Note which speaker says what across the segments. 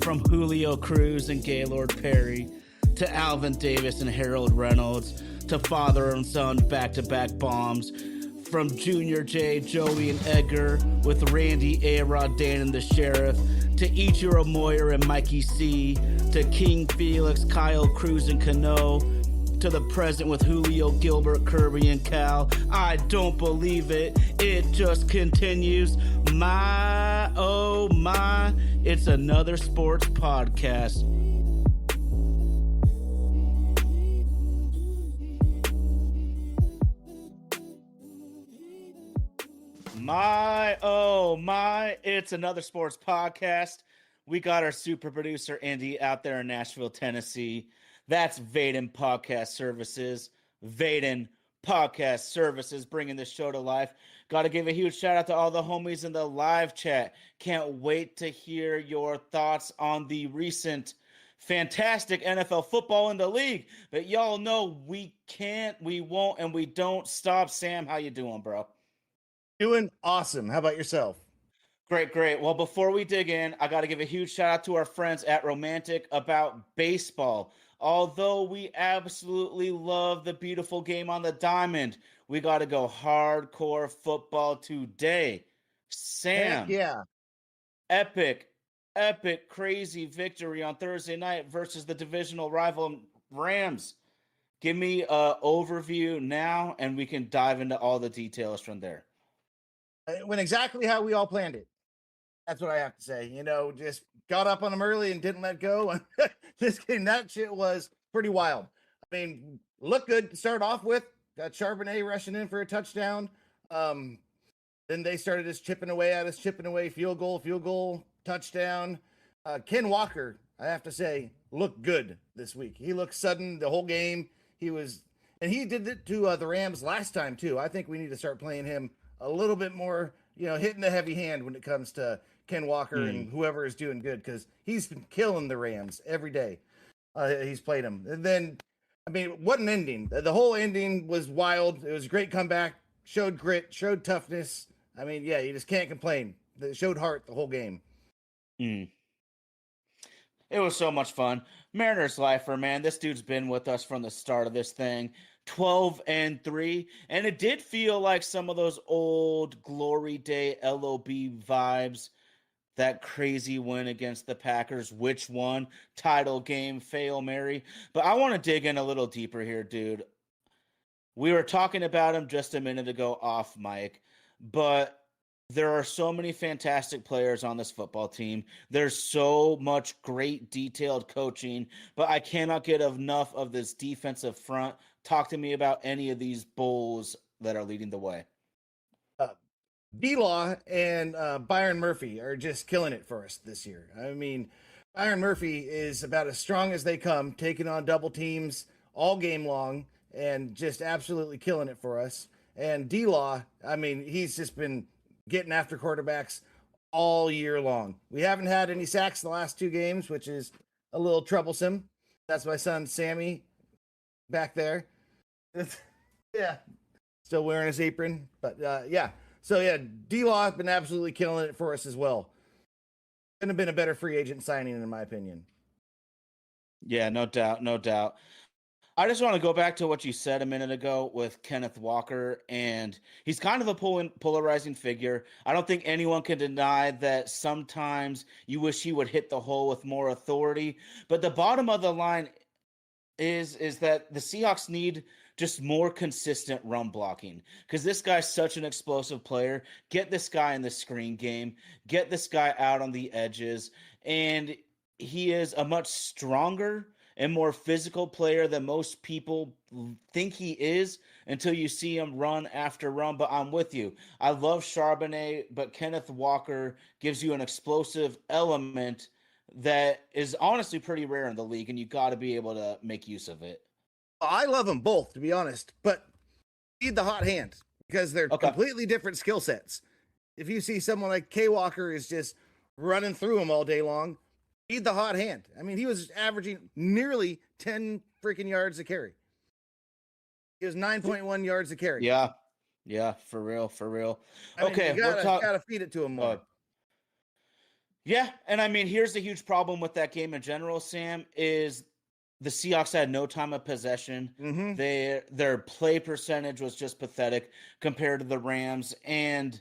Speaker 1: From Julio Cruz and Gaylord Perry to Alvin Davis and Harold Reynolds to father and son back-to-back bombs. From Junior J, Joey, and Edgar with Randy, A-Rod, Dan, and the Sheriff to Ichiro Moyer and Mikey C to King Felix, Kyle Cruz, and Cano to the present with Julio, Gilbert, Kirby, and Cal. I don't believe it. It just continues. My, oh my, it's another sports podcast. My, oh my, it's another sports podcast. We got our super producer, Andy, out there in Nashville, Tennessee. That's Vaden Podcast Services. Vaden Podcast Services bringing the show to life. Got to give a huge shout out to all the homies in the live chat. Can't wait to hear your thoughts on the recent fantastic NFL football in the league. But y'all know we can't, we won't, and we don't stop. Sam, how you doing, bro?
Speaker 2: Doing awesome. How about yourself?
Speaker 1: Great. Well, before we dig in, I got to give a huge shout out to our friends at Romantic about baseball. Although we absolutely love the beautiful game on the diamond, we got to go hardcore football today. Sam.
Speaker 2: Heck yeah.
Speaker 1: Epic, crazy victory on Thursday night versus the divisional rival Rams. Give me an overview now, and we can dive into all the details from there.
Speaker 2: It went exactly how we all planned it. That's what I have to say. You know, just got up on them early and didn't let go. This game, that shit was pretty wild. I mean, looked good to start off with. Got Charbonnet rushing in for a touchdown. Then they started just chipping away at us, field goal, touchdown. Ken Walker, I have to say, looked good this week. He looked sudden the whole game. And he did it to the Rams last time too. I think we need to start playing him a little bit more, you know, hitting the heavy hand when it comes to Ken Walker and whoever is doing good, because he's been killing the Rams every day. He's played them. And then, I mean, what an ending. The whole ending was wild. It was a great comeback, showed grit, showed toughness. I mean, yeah, you just can't complain. It showed heart the whole game.
Speaker 1: It was so much fun. Mariners lifer, man. This dude's been with us from the start of this thing. 12-3, and it did feel like some of those old Glory Day LOB vibes. That crazy win against the Packers, which one? Title game, Hail Mary. But I want to dig in a little deeper here, dude. We were talking about him just a minute ago off mic, but there are so many fantastic players on this football team. There's so much great detailed coaching, but I cannot get enough of this defensive front. Talk to me about any of these bulls that are leading the way.
Speaker 2: D-Law and Byron Murphy are just killing it for us this year. I mean, Byron Murphy is about as strong as they come, taking on double teams all game long and just absolutely killing it for us. And D-Law, I mean, he's just been getting after quarterbacks all year long. We haven't had any sacks the last two games, which is a little troublesome. That's my son, Sammy, back there. Yeah, still wearing his apron, but yeah. So yeah, D-Law has been absolutely killing it for us as well. Couldn't have been a better free agent signing, in my opinion.
Speaker 1: Yeah, no doubt. I just want to go back to what you said a minute ago with Kenneth Walker, and he's kind of a polarizing figure. I don't think anyone can deny that sometimes you wish he would hit the hole with more authority, but the bottom of the line is that the Seahawks need just more consistent run blocking, because this guy's such an explosive player. Get this guy in the screen game, get this guy out on the edges, and he is a much stronger and more physical player than most people think he is until you see him run after run. But I'm with you. I love Charbonnet, but Kenneth Walker gives you an explosive element that is honestly pretty rare in the league, and you got to be able to make use of it.
Speaker 2: I love them both, to be honest, but need the hot hand because they're completely different skill sets. If you see someone like K Walker is just running through them all day long, need the hot hand. I mean, he was averaging nearly 10 freaking yards a carry. He was 9.1 yards a carry.
Speaker 1: Yeah, for real.
Speaker 2: I mean,
Speaker 1: Okay,
Speaker 2: you gotta feed it to him more.
Speaker 1: Yeah, and I mean, here's the huge problem with that game in general, Sam, is the Seahawks had no time of possession.
Speaker 2: Mm-hmm.
Speaker 1: Their play percentage was just pathetic compared to the Rams, and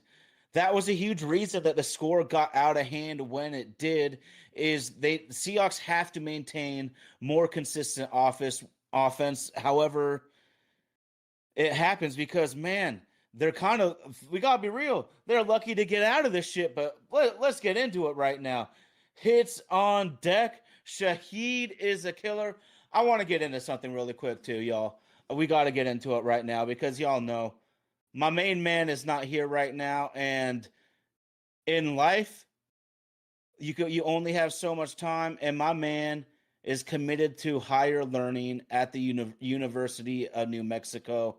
Speaker 1: that was a huge reason that the score got out of hand when it did. Is the Seahawks have to maintain more consistent offense. However, it happens because man, they're kind of we gotta be real. They're lucky to get out of this shit, but let's get into it right now. Hits on deck. Shaheed is a killer. I want to get into something really quick too, y'all. We got to get into it right now because y'all know my main man is not here right now, and in life, you only have so much time, and my man is committed to higher learning at the University of New Mexico,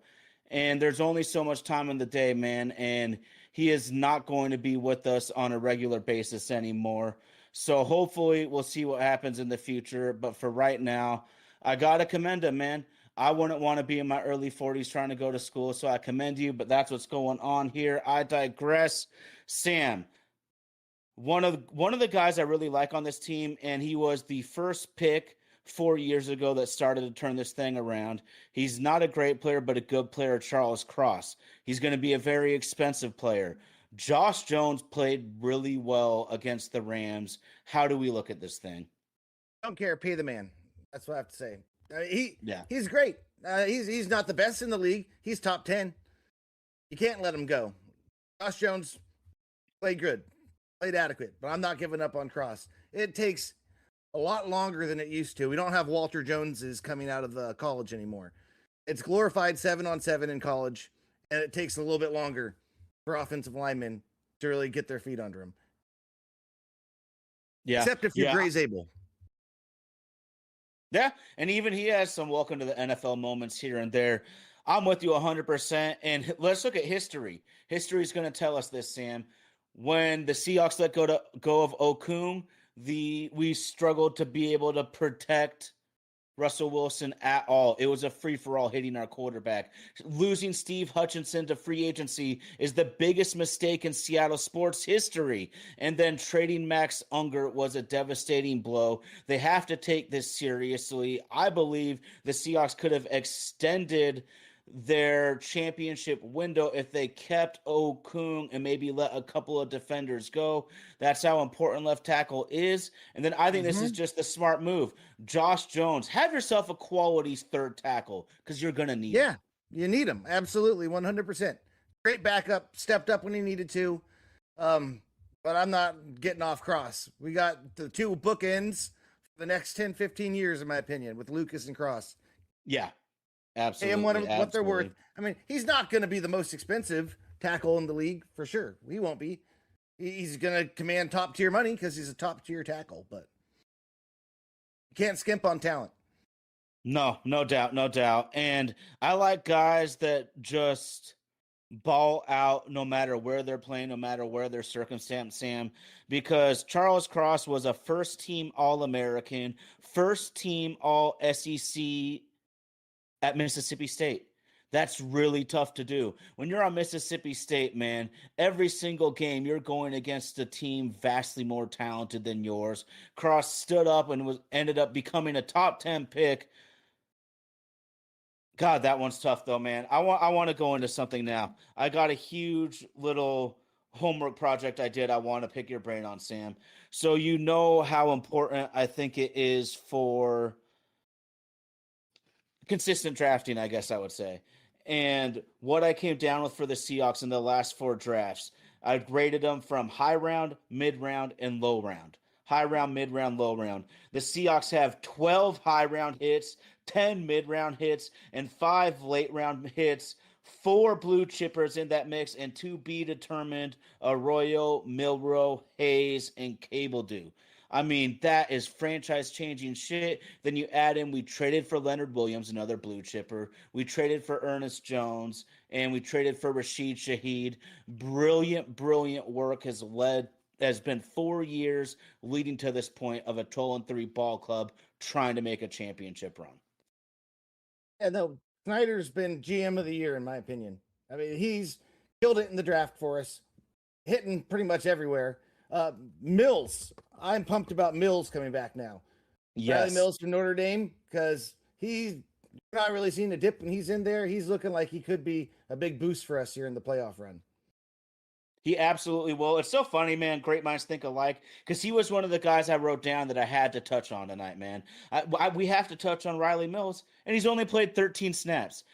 Speaker 1: and there's only so much time in the day, man, and he is not going to be with us on a regular basis anymore. So hopefully we'll see what happens in the future, but for right now, I gotta commend him, man. I wouldn't want to be in my early 40s trying to go to school, so I commend you, but that's what's going on here. I digress. Sam, one of the guys I really like on this team, and he was the first pick 4 years ago that started to turn this thing around. He's not a great player, but a good player, Charles Cross. He's going to be a very expensive player. Josh Jones played really well against the Rams. How do we look at this thing?
Speaker 2: Don't care. Pay the man. That's what I have to say.
Speaker 1: Yeah.
Speaker 2: He's great. He's not the best in the league. He's top 10. You can't let him go. Josh Jones played good, played adequate, but I'm not giving up on Cross. It takes a lot longer than it used to. We don't have Walter Joneses coming out of the college anymore. It's glorified 7-on-7 in college, and it takes a little bit longer for offensive linemen to really get their feet under him.
Speaker 1: Yeah.
Speaker 2: Except if you're
Speaker 1: Yeah.
Speaker 2: Gray Zabel.
Speaker 1: Yeah, and even he has some welcome to the NFL moments here and there. I'm with you 100%. And let's look at history. History is going to tell us this, Sam. When the Seahawks let go of Okung, we struggled to be able to protect Russell Wilson at all. It was a free for all hitting our quarterback. Losing Steve Hutchinson to free agency is the biggest mistake in Seattle sports history. And then trading Max Unger was a devastating blow. They have to take this seriously. I believe the Seahawks could have extended their championship window if they kept Okung and maybe let a couple of defenders go. That's how important left tackle is. And then I think this is just the smart move. Josh Jones, have yourself a quality third tackle because you're going to need
Speaker 2: Yeah, you need him. Absolutely, 100%. Great backup, stepped up when he needed to. But I'm not getting off Cross. We got the two bookends for the next 10, 15 years, in my opinion, with Lucas and Cross.
Speaker 1: Yeah,
Speaker 2: Pay
Speaker 1: absolutely.
Speaker 2: him what they're worth.
Speaker 1: Absolutely.
Speaker 2: I mean, he's not going to be the most expensive tackle in the league for sure. He won't be. He's going to command top tier money because he's a top tier tackle, but you can't skimp on talent.
Speaker 1: No, no doubt, no doubt. And I like guys that just ball out no matter where they're playing, no matter where their circumstance, Sam, because Charles Cross was a first team All American, first team All SEC at Mississippi State. That's really tough to do. When you're on Mississippi State, man, every single game you're going against a team vastly more talented than yours. Cross stood up and was ended up becoming a top 10 pick. God, that one's tough though, man. I want to go into something now. I got a huge little homework project I did. I want to pick your brain on, Sam. So you know how important I think it is for consistent drafting, I guess I would say. And what I came down with for the Seahawks in the last four drafts, I graded them from high round, mid round, and low round. High round, mid round, low round. The Seahawks have 12 high round hits, 10 mid round hits, and 5 late round hits. 4 blue chippers in that mix, and 2 be determined Arroyo, Milrow, Hayes, and Cable Do. I mean, that is franchise changing shit. Then you add in, we traded for Leonard Williams, another blue chipper. We traded for Ernest Jones, and we traded for Rashid Shaheed. Brilliant, brilliant work has been 4 years leading to this point of a 12-3 ball club trying to make a championship run.
Speaker 2: Yeah, no, Snyder's been GM of the year, in my opinion. I mean, he's killed it in the draft for us, hitting pretty much everywhere. Mills. I'm pumped about Mills coming back now. Riley
Speaker 1: Yes.
Speaker 2: Mills from Notre Dame, because he's not really seen a dip when he's in there. He's looking like he could be a big boost for us here in the playoff run.
Speaker 1: He absolutely will. It's so funny, man. Great minds think alike. Because he was one of the guys I wrote down that I had to touch on tonight, man. We have to touch on Riley Mills, and he's only played 13 snaps.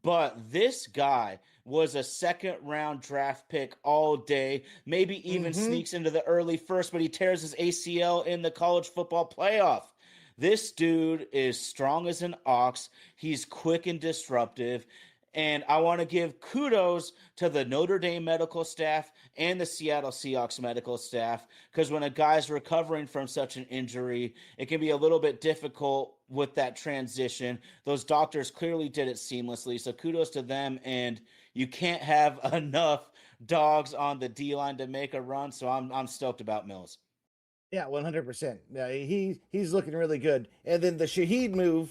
Speaker 1: But this guy was a second round draft pick all day, maybe even sneaks into the early first, but he tears his ACL in the college football playoff. This dude is strong as an ox. He's quick and disruptive. And I want to give kudos to the Notre Dame medical staff and the Seattle Seahawks medical staff, because when a guy's recovering from such an injury, it can be a little bit difficult with that transition. Those doctors clearly did it seamlessly. So kudos to them. And you can't have enough dogs on the D line to make a run. So I'm stoked about Mills.
Speaker 2: Yeah, 100%. Yeah, he's looking really good. And then the Shaheed move,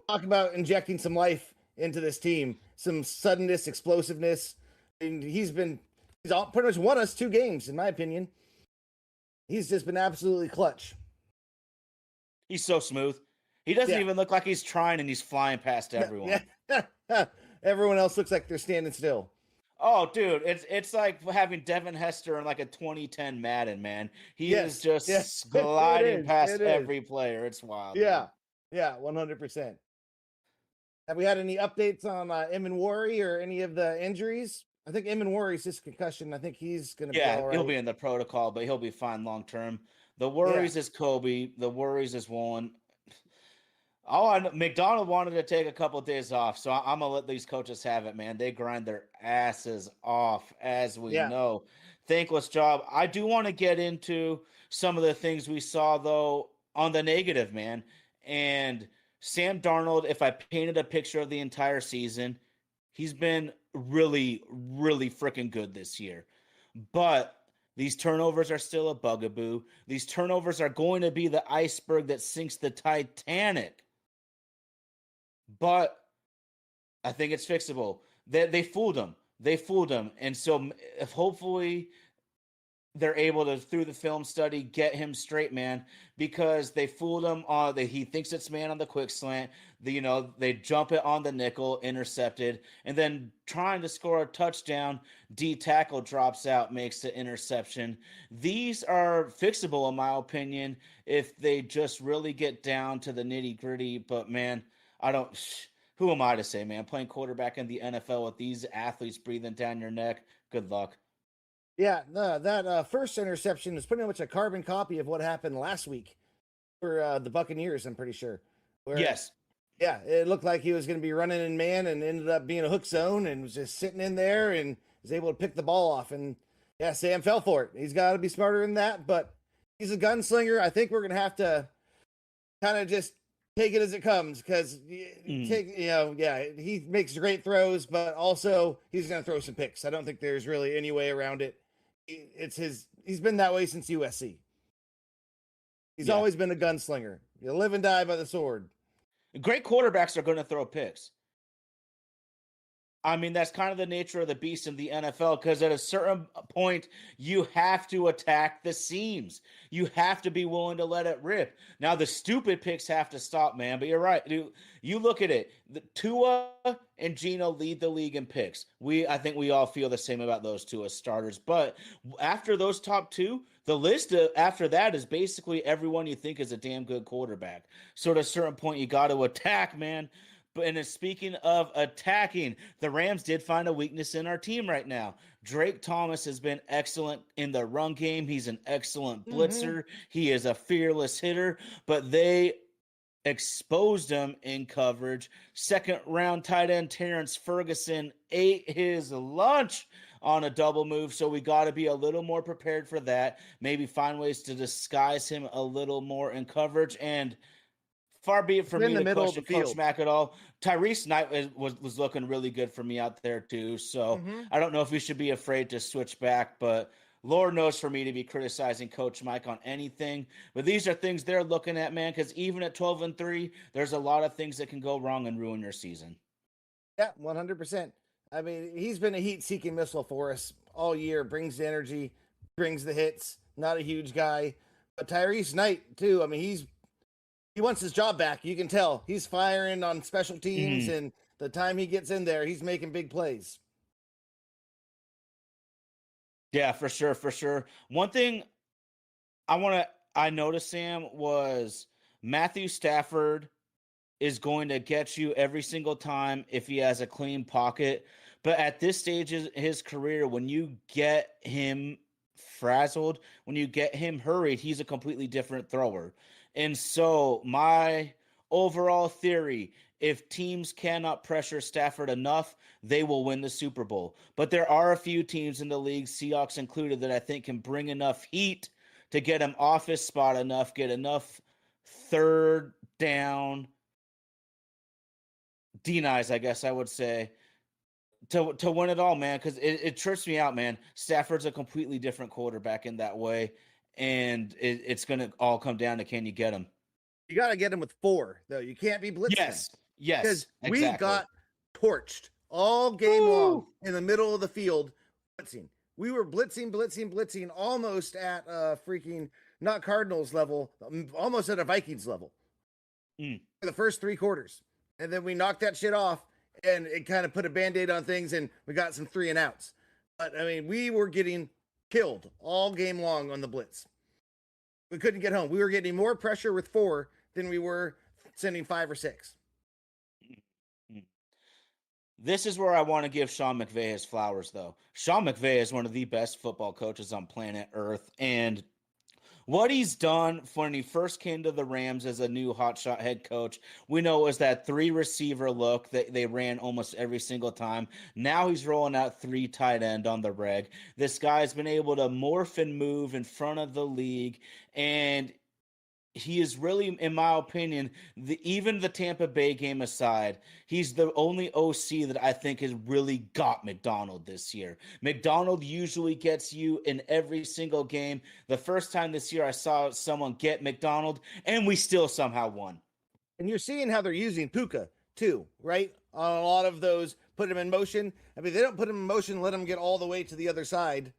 Speaker 2: talk about injecting some life into this team, some suddenness, explosiveness. And he's pretty much won us 2 games, in my opinion. He's just been absolutely clutch.
Speaker 1: He's so smooth. He doesn't even look like he's trying, and he's flying past everyone.
Speaker 2: Yeah. Everyone else looks like they're standing still.
Speaker 1: Oh, dude, it's like having Devin Hester in like a 2010 Madden, man. He is just gliding past every player. It's wild.
Speaker 2: Yeah, dude. Yeah, 100%. Have we had any updates on Worry or any of the injuries? I think Worry's just concussion. I think he's going to be all right.
Speaker 1: He'll be in the protocol, but he'll be fine long term. The worries is Kobe. The worries is Woolen. McDonald wanted to take a couple of days off, so I'm gonna let these coaches have it, man. They grind their asses off, as we know. Thankless job. I do want to get into some of the things we saw though on the negative, man. And Sam Darnold, if I painted a picture of the entire season, he's been really, really freaking good this year. But these turnovers are still a bugaboo. These turnovers are going to be the iceberg that sinks the Titanic. But I think it's fixable. They fooled him. They fooled him. And so if hopefully they're able to, through the film study, get him straight, man, because they fooled him on he thinks it's man on the quick slant. They jump it on the nickel, intercepted, and then trying to score a touchdown, D tackle drops out, makes the interception. These are fixable, in my opinion, if they just really get down to the nitty gritty. But man, who am I to say, man? Playing quarterback in the NFL with these athletes breathing down your neck, good luck.
Speaker 2: Yeah, that first interception is pretty much a carbon copy of what happened last week for the Buccaneers, I'm pretty sure.
Speaker 1: Yes.
Speaker 2: Yeah, it looked like he was going to be running in man and ended up being a hook zone and was just sitting in there and was able to pick the ball off. And yeah, Sam fell for it. He's got to be smarter than that, but he's a gunslinger. I think we're going to have to kind of just take it as it comes, because he makes great throws, but also he's going to throw some picks. I don't think there's really any way around it. He's been that way since USC. He's always been a gunslinger. You live and die by the sword.
Speaker 1: Great quarterbacks are going to throw picks. I mean, that's kind of the nature of the beast in the NFL, because at a certain point, you have to attack the seams. You have to be willing to let it rip. Now, the stupid picks have to stop, man. But you're right. Dude, you look at it. Tua and Geno lead the league in picks. I think we all feel the same about those two as starters. But after those top two, the list after that is basically everyone you think is a damn good quarterback. So at a certain point, you got to attack, man. And speaking of attacking, the Rams did find a weakness in our team right now. Drake Thomas has been excellent in the run game. He's an excellent blitzer. He is a fearless hitter, but they exposed him in coverage. Second round tight end Terrence Ferguson ate his lunch on a double move, so we got to be a little more prepared for that. Maybe find ways to disguise him a little more in coverage. And far be it from me to question Coach Mack at all. Tyrese Knight was looking really good for me out there too. So I don't know if we should be afraid to switch back, but Lord knows for me to be criticizing Coach Mike on anything. But these are things they're looking at, man, because even at 12-3, there's a lot of things that can go wrong and ruin your season.
Speaker 2: Yeah, 100%. I mean, he's been a heat-seeking missile for us all year, brings the energy, brings the hits. Not a huge guy, but Tyrese Knight too. I mean, he wants his job back. You can tell he's firing on special teams,
Speaker 1: Mhm.
Speaker 2: and the time he gets in there, he's making big plays.
Speaker 1: Yeah, for sure, for sure. One thing I noticed, Sam, was Matthew Stafford is going to get you every single time if he has a clean pocket. But at this stage of his career, when you get him frazzled, when you get him hurried, he's a completely different thrower. And so, my overall theory, if teams cannot pressure Stafford enough, they will win the Super Bowl. But there are a few teams in the league, Seahawks included, that I think can bring enough heat to get him off his spot enough, get enough third down denies, I guess I would say, to win it all, man. Because it trips me out, man. Stafford's a completely different quarterback in that way, and it's gonna all come down to can you get him?
Speaker 2: You got to get him with 4 though. You can't be blitzing him
Speaker 1: Yes, yes,
Speaker 2: because we
Speaker 1: exactly.
Speaker 2: got torched all game long
Speaker 1: Woo!
Speaker 2: in the middle of the field blitzing. We were blitzing almost at freaking not Cardinals level, almost at a Vikings level
Speaker 1: Mm.
Speaker 2: for the first 3 quarters. And then we knocked that shit off and it kind of put a band-aid on things and we got some 3-and-outs. But I mean, we were getting killed all game long on the blitz. We couldn't get home. We were getting more pressure with 4 than we were sending 5 or 6.
Speaker 1: Mm. This is where I want to give Sean McVay his flowers, though. Sean McVay is one of the best football coaches on planet Earth, and what he's done when he first came to the Rams as a new hotshot head coach, we know it was that 3 receiver look that they ran almost every single time. Now he's rolling out 3 tight end on the reg. This guy's been able to morph and move in front of the league, and he is really, in my opinion, even the Tampa Bay game aside, he's the only OC that I think has really got McDonald this year. McDonald usually gets you in every single game. The first time this year I saw someone get McDonald, and we still somehow won.
Speaker 2: And you're seeing how they're using Puka too, right? On a lot of those, put him in motion. I mean, they don't put him in motion, let him get all the way to the other side.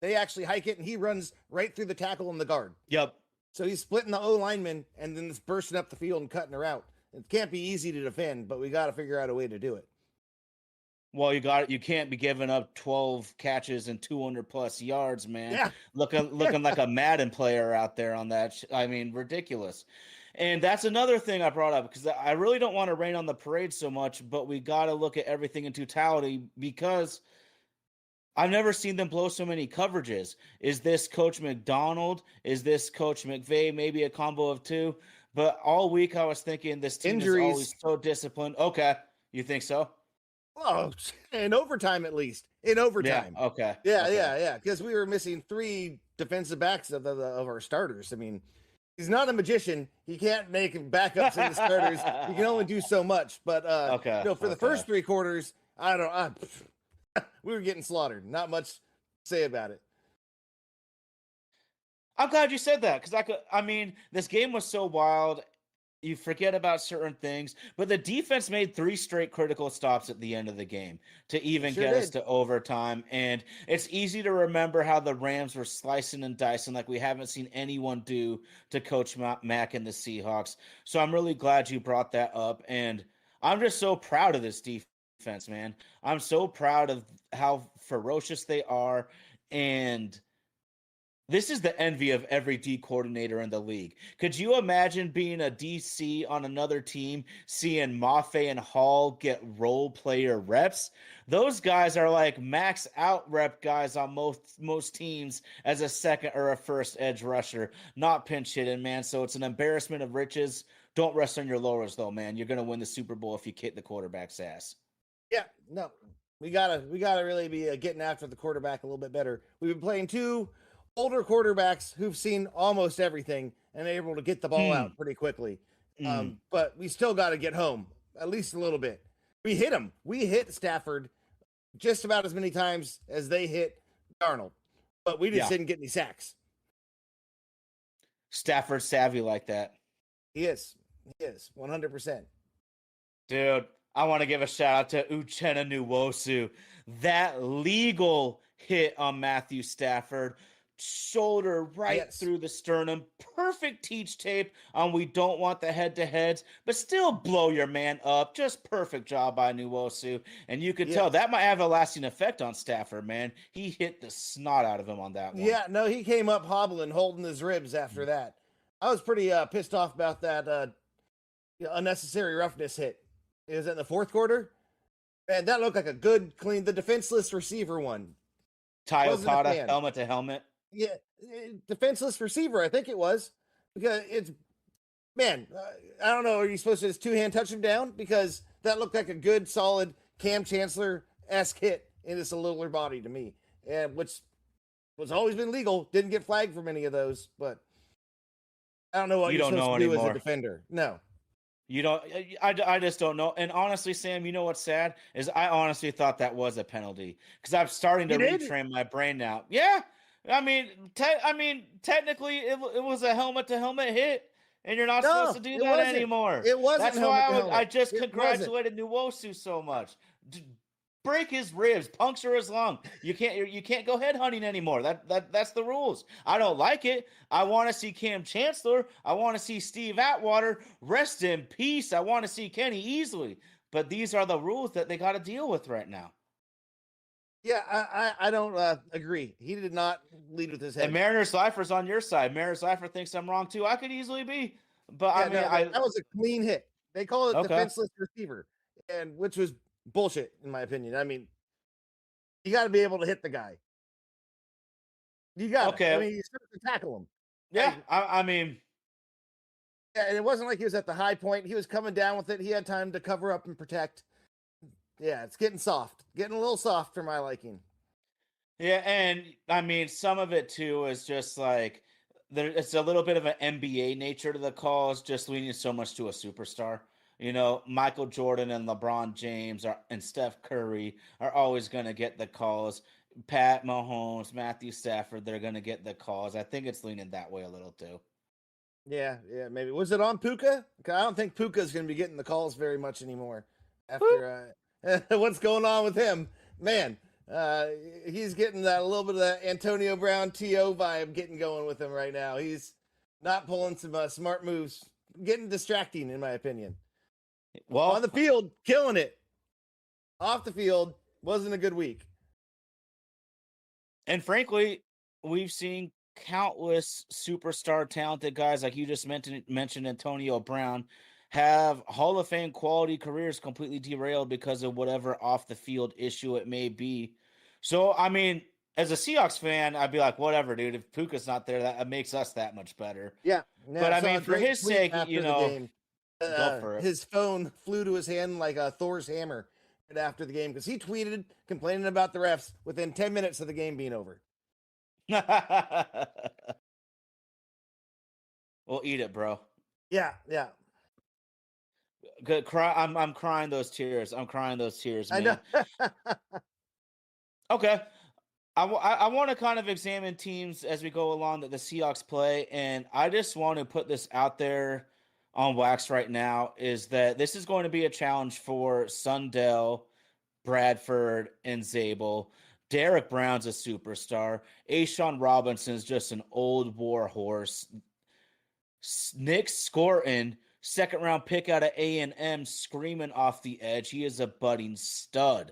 Speaker 2: They actually hike it, and he runs right through the tackle and the guard.
Speaker 1: Yep.
Speaker 2: So he's splitting the O lineman and then just bursting up the field and cutting her out. It can't be easy to defend, but we got to figure out a way to do it.
Speaker 1: Well, you can't be giving up 12 catches and 200 plus yards, man.
Speaker 2: Yeah.
Speaker 1: Looking like a Madden player out there on that. I mean, ridiculous. And that's another thing I brought up because I really don't want to rain on the parade so much, but we got to look at everything in totality because I've never seen them blow so many coverages. Is this Coach McDonald? Is this Coach McVay? Maybe a combo of two. But all week I was thinking this team is always
Speaker 2: Injuries.
Speaker 1: so disciplined. Okay, you think so?
Speaker 2: Oh, in overtime at least. In
Speaker 1: Yeah.
Speaker 2: overtime.
Speaker 1: Okay.
Speaker 2: Yeah,
Speaker 1: Okay.
Speaker 2: yeah. Because we were missing 3 defensive backs of our starters. I mean, he's not a magician. He can't make backups in the starters. He can only do so much. But
Speaker 1: Okay.
Speaker 2: for the first 3 quarters, we were getting slaughtered. Not much to say about it.
Speaker 1: I'm glad you said that because I mean, this game was so wild. You forget about certain things, but the defense made 3 straight critical stops at the end of the game to even
Speaker 2: Sure
Speaker 1: get us
Speaker 2: did.
Speaker 1: to overtime. And it's easy to remember how the Rams were slicing and dicing like we haven't seen anyone do to Coach Mack and the Seahawks. So I'm really glad you brought that up. And I'm just so proud of this defense, man. I'm so proud of how ferocious they are. And this is the envy of every D coordinator in the league. Could you imagine being a DC on another team, seeing Mafe and Hall get role player reps? Those guys are like max out rep guys on most teams as a second or a first edge rusher, not pinch hitting, man. So it's an embarrassment of riches. Don't rest on your laurels, though, man. You're gonna win the Super Bowl if you kick the quarterback's ass.
Speaker 2: Yeah, no, we gotta really be getting after the quarterback a little bit better. We've been playing 2 older quarterbacks who've seen almost everything and able to get the ball
Speaker 1: Hmm.
Speaker 2: out pretty quickly.
Speaker 1: Mm.
Speaker 2: But we still got to get home at least a little bit. We hit him. We hit Stafford just about as many times as they hit Darnold, but we just
Speaker 1: Yeah,
Speaker 2: didn't get any sacks.
Speaker 1: Stafford savvy like that.
Speaker 2: He is. He is 100%.
Speaker 1: Dude, I want to give a shout out to Uchenna Nwosu. That legal hit on Matthew Stafford. Shoulder right
Speaker 2: Yes.
Speaker 1: through the sternum. Perfect teach tape on we don't want the head-to-heads, but still blow your man up. Just perfect job by Nwosu. And you could tell
Speaker 2: Yes.
Speaker 1: that might have a lasting effect on Stafford, man. He hit the snot out of him on that one.
Speaker 2: Yeah, no, he came up hobbling, holding his ribs after that. I was pretty pissed off about that unnecessary roughness hit. It was in the fourth quarter. And that looked like a good, clean, the defenseless receiver one.
Speaker 1: Ty
Speaker 2: Wasn't a
Speaker 1: Okada,
Speaker 2: fan.
Speaker 1: helmet to helmet.
Speaker 2: Yeah, defenseless receiver, I think it was. Because it's, man, I don't know. Are you supposed to just two-hand touch him down? Because that looked like a good, solid Cam Chancellor-esque hit in his littler body to me. And which was always been legal. Didn't get flagged for many of those, but I don't know what
Speaker 1: You
Speaker 2: you're
Speaker 1: don't
Speaker 2: supposed
Speaker 1: know
Speaker 2: to do as
Speaker 1: anymore.
Speaker 2: a defender. No.
Speaker 1: You don't. I just don't know. And honestly, Sam, you know what's sad is I honestly thought that was a penalty because I'm starting to
Speaker 2: You did?
Speaker 1: retrain my brain now. Yeah, technically, it was a helmet to helmet hit, and you're not supposed
Speaker 2: No,
Speaker 1: to do
Speaker 2: it
Speaker 1: that
Speaker 2: wasn't.
Speaker 1: anymore.
Speaker 2: It wasn't
Speaker 1: That's why
Speaker 2: helmet to
Speaker 1: I
Speaker 2: helmet.
Speaker 1: just
Speaker 2: It wasn't.
Speaker 1: congratulated Nwosu so much. Break his ribs, puncture his lung. You can't go head hunting anymore. That's the rules. I don't like it. I want to see Cam Chancellor. I want to see Steve Atwater. Rest in peace. I want to see Kenny Easley. But these are the rules that they got to deal with right now.
Speaker 2: Yeah, I don't agree. He did not lead with his head.
Speaker 1: And Mariner Seifer's on your side. Mariner Seifer thinks I'm wrong too. I could easily be, but
Speaker 2: Yeah, that was a clean hit. They call it
Speaker 1: okay.
Speaker 2: defenseless receiver, and which was bullshit in my opinion. I mean, you got to be able to hit the guy. You got
Speaker 1: Okay.
Speaker 2: I mean, you start to tackle him.
Speaker 1: Yeah,
Speaker 2: And,
Speaker 1: I mean,
Speaker 2: yeah, and it wasn't like he was at the high point. He was coming down with it. He had time to cover up and protect. Yeah, it's getting soft, getting a little soft for my liking.
Speaker 1: yeah, and I mean, some of it too is just like it's a little bit of an NBA nature to the calls, just leaning so much to a superstar. You know, Michael Jordan and LeBron James and Steph Curry are always going to get the calls. Pat Mahomes, Matthew Stafford, they're going to get the calls. I think it's leaning that way a little too.
Speaker 2: Yeah, maybe. Was it on Puka? I don't think Puka's going to be getting the calls very much anymore after what's going on with him. Man, he's getting that a little bit of that Antonio Brown TO vibe getting going with him right now. He's not pulling some smart moves, getting distracting in my opinion.
Speaker 1: Well,
Speaker 2: on the field, killing it. Off the field, wasn't a good week.
Speaker 1: And frankly, we've seen countless superstar talented guys like you just mentioned Antonio Brown have Hall of Fame quality careers completely derailed because of whatever off the field issue it may be. So, I mean, as a Seahawks fan, I'd be like, whatever, dude. If Puka's not there, that makes us that much better.
Speaker 2: Yeah.
Speaker 1: But I mean, for his sake, you know,
Speaker 2: game,
Speaker 1: go for it.
Speaker 2: His phone flew to his hand like a Thor's hammer right after the game because he tweeted complaining about the refs within 10 minutes of the game being over.
Speaker 1: Well, eat it, bro.
Speaker 2: Yeah.
Speaker 1: Good cry. I'm crying those tears. I'm crying those tears, man.
Speaker 2: I know.
Speaker 1: Okay. I want to kind of examine teams as we go along that the Seahawks play, and I just want to put this out there on wax right now is that this is going to be a challenge for Sundell, Bradford, and Zabel. Derek Brown's a superstar. Ashawn Robinson's just an old war horse. Nick Scorton, second round pick out of A&M, screaming off the edge. He is a budding stud.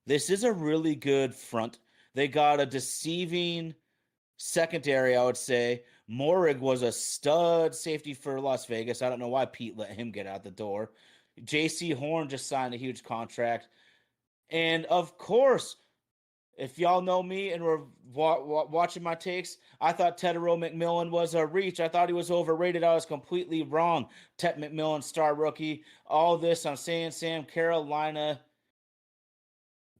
Speaker 1: This is a really good front. They got a deceiving secondary, I would say. Morig was a stud safety for Las Vegas. I don't know why Pete let him get out the door. J.C. Horn just signed a huge contract. And of course, if y'all know me and were watching my takes, I thought Tedero McMillan was a reach. I thought he was overrated. I was completely wrong. Ted McMillan, star rookie. All this, I'm saying, Sam, Carolina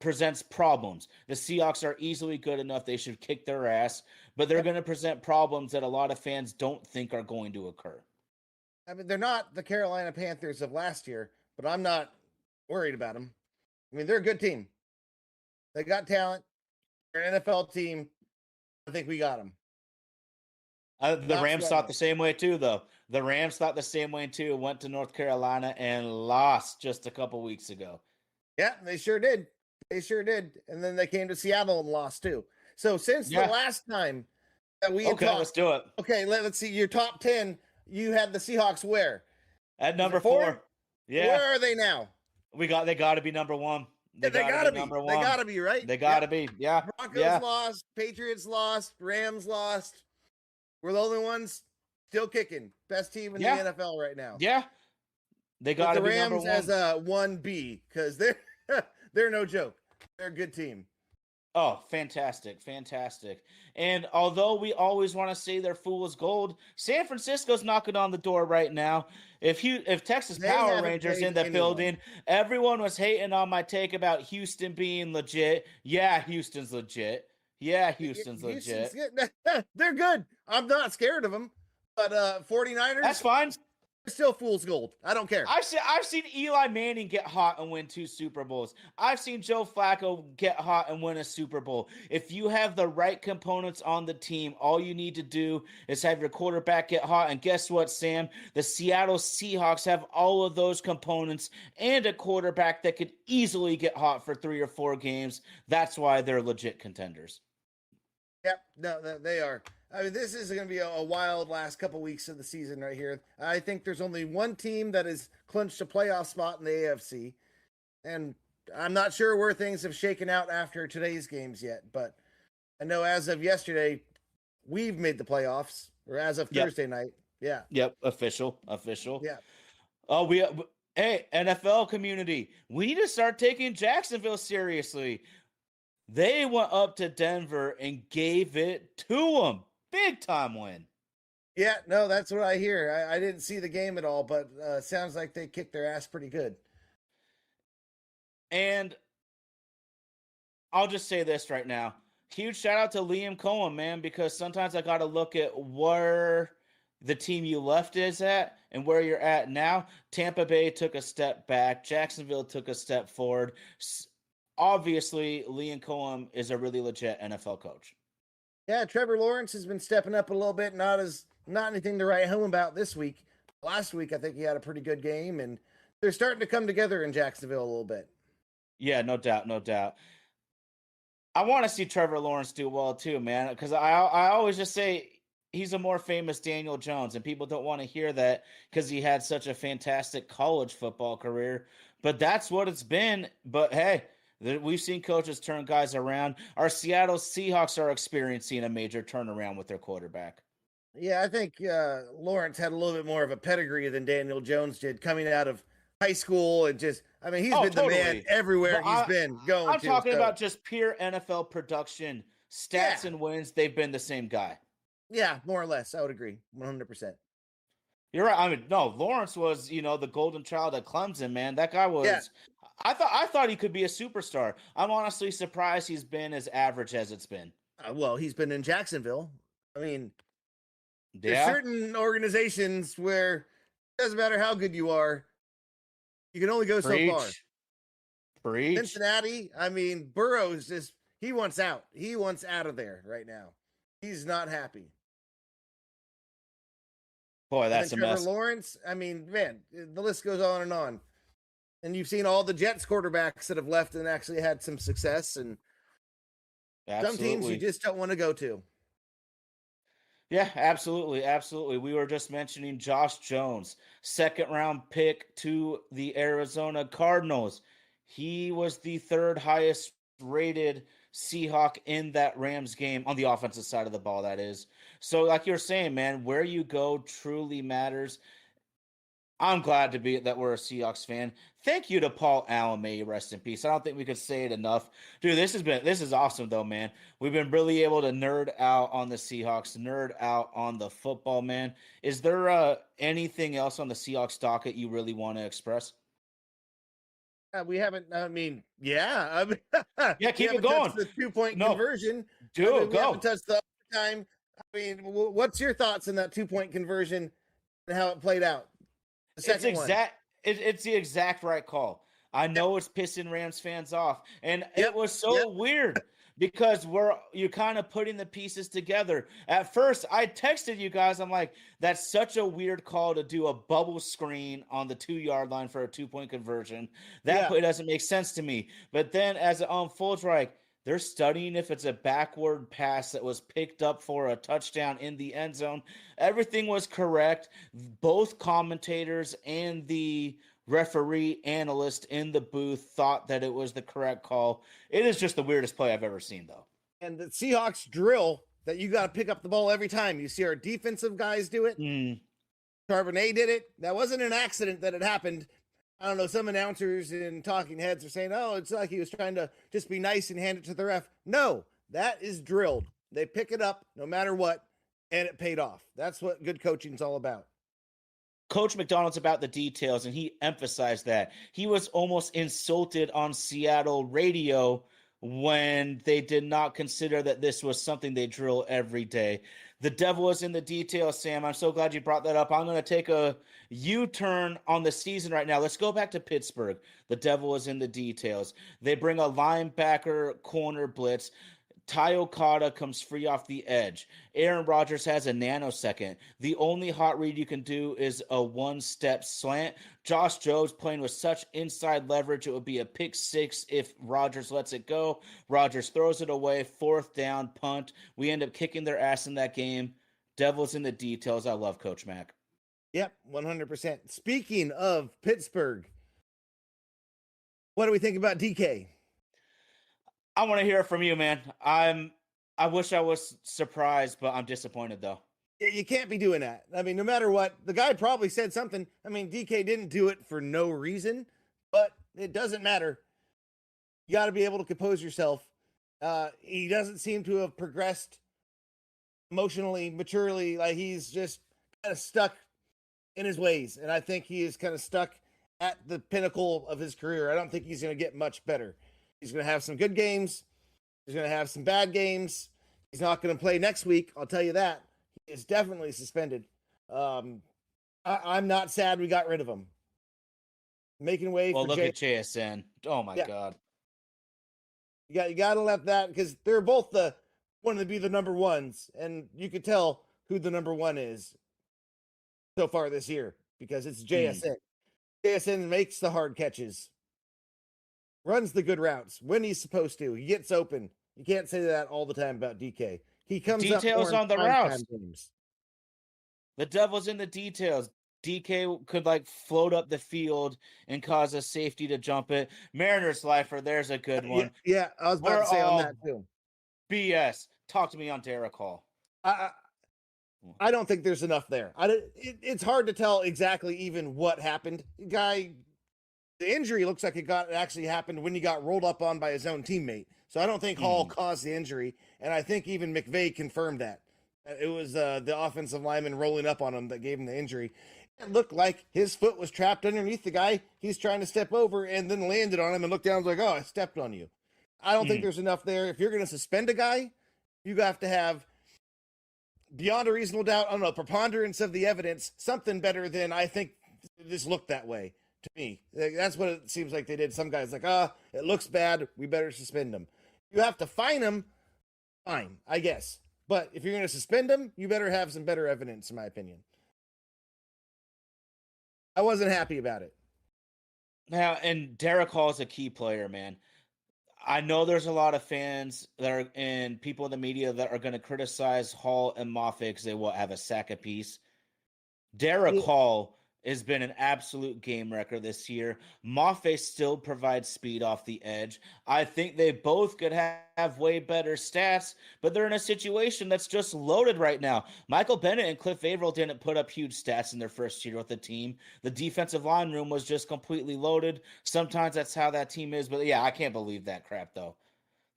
Speaker 1: presents problems. The Seahawks are easily good enough. They should kick their ass, but they're going to present problems that a lot of fans don't think are going to occur.
Speaker 2: I mean, they're not the Carolina Panthers of last year, but I'm not worried about them. I mean, they're a good team. They got talent. They're an NFL team. I think we got them.
Speaker 1: The Rams thought the same way too, though. The Rams thought the same way too. Went to North Carolina and lost just a couple weeks ago.
Speaker 2: Yeah, they sure did. They sure did. And then they came to Seattle and lost too. So since the
Speaker 1: Yeah.
Speaker 2: last time that we had
Speaker 1: Okay, let's
Speaker 2: talked,
Speaker 1: do it.
Speaker 2: okay, let's see. Your top 10, you had the Seahawks where?
Speaker 1: At
Speaker 2: Was
Speaker 1: number
Speaker 2: it 4?
Speaker 1: 4. Yeah.
Speaker 2: Where are they now?
Speaker 1: They gotta be number 1.
Speaker 2: Yeah,
Speaker 1: They
Speaker 2: they
Speaker 1: gotta be
Speaker 2: gotta be.
Speaker 1: number
Speaker 2: They
Speaker 1: 1.
Speaker 2: gotta be, right?
Speaker 1: They
Speaker 2: Yep.
Speaker 1: gotta be. Yeah.
Speaker 2: Broncos
Speaker 1: Yeah.
Speaker 2: lost, Patriots lost, Rams lost. We're the only ones still kicking. Best team in the
Speaker 1: Yeah.
Speaker 2: NFL right now.
Speaker 1: Yeah. They
Speaker 2: With
Speaker 1: gotta
Speaker 2: the
Speaker 1: be number
Speaker 2: Rams
Speaker 1: 1.
Speaker 2: as a 1B because they're no joke. They're a good team.
Speaker 1: Oh, fantastic, fantastic. And although we always want to say they're fool's gold, San Francisco's knocking on the door right now. If Texas
Speaker 2: They
Speaker 1: Power
Speaker 2: haven't
Speaker 1: Rangers
Speaker 2: played
Speaker 1: in the
Speaker 2: anyone.
Speaker 1: building, everyone was hating on my take about Houston being legit. Yeah, Houston's legit. Yeah, Houston's legit.
Speaker 2: They're good. I'm not scared of them. But 49ers,
Speaker 1: That's fine.
Speaker 2: they're still fool's gold. I don't care.
Speaker 1: I've seen Eli Manning get hot and win 2 Super Bowls. I've seen Joe Flacco get hot and win a Super Bowl. If you have the right components on the team, all you need to do is have your quarterback get hot. And guess what, Sam? The Seattle Seahawks have all of those components and a quarterback that could easily get hot for 3 or 4 games. That's why they're legit contenders.
Speaker 2: Yep, no, they are. I mean, this is going to be a wild last couple weeks of the season right here. I think there's only one team that has clinched a playoff spot in the AFC, and I'm not sure where things have shaken out after today's games yet, but I know as of yesterday, we've made the playoffs, or as of Thursday night. Yeah.
Speaker 1: Yep, official.
Speaker 2: Yeah.
Speaker 1: Oh, hey, NFL community, we need to start taking Jacksonville seriously. They went up to Denver and gave it to them. Big time win.
Speaker 2: Yeah, no, that's what I hear. I didn't see the game at all, but sounds like they kicked their ass pretty good.
Speaker 1: And I'll just say this right now. Huge shout out to Liam Cohen, man, because sometimes I got to look at where the team you left is at and where you're at now. Tampa Bay took a step back. Jacksonville took a step forward. Obviously, Liam Cohen is a really legit NFL coach.
Speaker 2: Yeah, Trevor Lawrence has been stepping up a little bit. Not anything to write home about this week. Last week, I think he had a pretty good game, and they're starting to come together in Jacksonville a little bit.
Speaker 1: Yeah, no doubt, no doubt. I want to see Trevor Lawrence do well too, man, because I always just say he's a more famous Daniel Jones, and people don't want to hear that because he had such a fantastic college football career. But that's what it's been. But hey, we've seen coaches turn guys around. Our Seattle Seahawks are experiencing a major turnaround with their quarterback.
Speaker 2: Yeah, I think Lawrence had a little bit more of a pedigree than Daniel Jones did coming out of high school and just, I mean, he's been
Speaker 1: totally.
Speaker 2: the man everywhere he's been going.
Speaker 1: I'm talking about just pure NFL production, stats
Speaker 2: Yeah.
Speaker 1: and wins. They've been the same guy.
Speaker 2: Yeah, more or less. I would agree. 100%.
Speaker 1: You're right. I mean, no, Lawrence was, the golden child at Clemson, man. That guy was.
Speaker 2: Yeah.
Speaker 1: I thought he could be a superstar. I'm honestly surprised he's been as average as it's been.
Speaker 2: Well, he's been in Jacksonville. I mean, there's
Speaker 1: Yeah.
Speaker 2: certain organizations where it doesn't matter how good you are, you can only go so far.
Speaker 1: Preach.
Speaker 2: Cincinnati, I mean, Burrow's just, he wants out. He wants out of there right now. He's not happy.
Speaker 1: Boy, that's a
Speaker 2: Trevor
Speaker 1: mess.
Speaker 2: Lawrence, I mean, man, the list goes on and on. And you've seen all the Jets quarterbacks that have left and actually had some success. And
Speaker 1: Absolutely.
Speaker 2: some teams you just don't want to go to.
Speaker 1: Yeah, absolutely. Absolutely. We were just mentioning Josh Jones, 2nd round pick to the Arizona Cardinals. He was the 3rd highest rated Seahawk in that Rams game on the offensive side of the ball, that is. So like you're saying, man, where you go truly matters. I'm glad to be that we're a Seahawks fan. Thank you to Paul Allen, may he rest in peace. I don't think we could say it enough. Dude, this is awesome though, man. We've been really able to nerd out on the Seahawks, nerd out on the football, man. Is there anything else on the Seahawks docket you really want to express?
Speaker 2: We haven't, I mean, yeah.
Speaker 1: Yeah, keep it going.
Speaker 2: The 2-point conversion.
Speaker 1: Dude,
Speaker 2: we haven't touched the overtime. I mean, what's your thoughts on that 2-point conversion and how it played out?
Speaker 1: It's the exact right call. I know it's pissing Rams fans off, and it was so weird because you're kind of putting the pieces together. At first, I texted you guys. I'm like, that's such a weird call to do a bubble screen on the 2 yard line for a 2 point conversion. That
Speaker 2: Yeah.
Speaker 1: play doesn't make sense to me. But then as it unfolds, like they're studying if it's a backward pass that was picked up for a touchdown in the end zone. Everything was correct. Both commentators and the referee analyst in the booth thought that it was the correct call. It is just the weirdest play I've ever seen, though.
Speaker 2: And the Seahawks drill that you got to pick up the ball every time. You see our defensive guys do it. Charbonnet did it. That wasn't an accident that it happened. I don't know. Some announcers and talking heads are saying, oh, it's like he was trying to just be nice and hand it to the ref. No, that is drilled. They pick it up no matter what, and it paid off. That's what good coaching is all about.
Speaker 1: Coach McDonald's about the details, and he emphasized that. He was almost insulted on Seattle radio when they did not consider that this was something they drill every day. The devil is in the details, Sam. I'm so glad you brought that up. I'm going to take a U-turn on the season right now. Let's go back to Pittsburgh. The devil is in the details. They bring a linebacker corner blitz. Ty Okada comes free off the edge. Aaron Rodgers has a nanosecond. The only hot read you can do is a one-step slant. Josh Jobs playing with such inside leverage, it would be a pick six if Rodgers lets it go. Rodgers throws it away, 4th down, punt. We end up kicking their ass in that game. Devil's in the details. I love Coach Mack.
Speaker 2: Yep, 100%. Speaking of Pittsburgh, what do we think about DK?
Speaker 1: I want to hear it from you, man. I wish I was surprised, but I'm disappointed though.
Speaker 2: You can't be doing that. I mean, no matter what, the guy probably said something. I mean, DK didn't do it for no reason, but it doesn't matter. You got to be able to compose yourself. He doesn't seem to have progressed emotionally, maturely. Like he's just kind of stuck in his ways. And I think he is kind of stuck at the pinnacle of his career. I don't think he's going to get much better. He's going to have some good games. He's going to have some bad games. He's not going to play next week. I'll tell you that. He is definitely suspended. I'm not sad we got rid of him. Making way for
Speaker 1: look at JSN. Oh my God.
Speaker 2: You got to let that, because they're both wanting to be the number ones, and you could tell who the number one is so far this year because it's JSN. JSN makes the hard catches. Runs the good routes when he's supposed to. He gets open. You can't say that all the time about DK. He comes
Speaker 1: details
Speaker 2: up
Speaker 1: on the routes.
Speaker 2: games.
Speaker 1: The devil's in the details. DK could float up the field and cause a safety to jump it. Mariners lifer, there's a good one.
Speaker 2: Yeah, I was about to say on that too.
Speaker 1: BS. Talk to me on Derek Hall.
Speaker 2: I don't think there's enough there. It's hard to tell exactly even what happened. The injury looks like it actually happened when he got rolled up on by his own teammate. So I don't think Hall caused the injury, and I think even McVay confirmed that. It was the offensive lineman rolling up on him that gave him the injury. It looked like his foot was trapped underneath the guy he's trying to step over and then landed on him and looked down and was like, oh, I stepped on you. I don't think there's enough there. If you're going to suspend a guy, you have to have, beyond a reasonable doubt, I don't know, preponderance of the evidence, something better than I think this looked that way. To me, that's what it seems like they did. Some guys it looks bad. We better suspend him. You have to fine him. Fine, I guess. But if you're going to suspend him, you better have some better evidence, in my opinion. I wasn't happy about it.
Speaker 1: Now, and Derek Hall is a key player, man. I know there's a lot of fans and people in the media that are going to criticize Hall and Moffitt because they will have a sack apiece. Derek Hall has been an absolute game wrecker this year. Mafe still provides speed off the edge. I think they both could have way better stats, but they're in a situation that's just loaded right now. Michael Bennett and Cliff Averill didn't put up huge stats in their first year with the team. The defensive line room was just completely loaded. Sometimes that's how that team is, but I can't believe that crap though.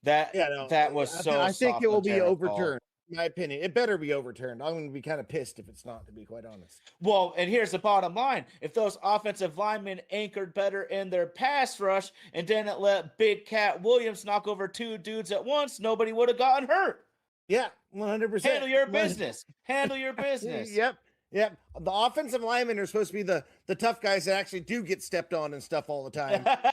Speaker 1: That was so.
Speaker 2: I think it will be overturned. In my opinion, it better be overturned. I'm going to be kind of pissed if it's not, to be quite honest.
Speaker 1: Well, and here's the bottom line. If those offensive linemen anchored better in their pass rush and didn't let Big Cat Williams knock over 2 dudes at once, nobody would have gotten hurt.
Speaker 2: Yeah, 100%.
Speaker 1: Handle your business. Handle your business.
Speaker 2: Yep. Yeah, the offensive linemen are supposed to be the tough guys that actually do get stepped on and stuff all the time. That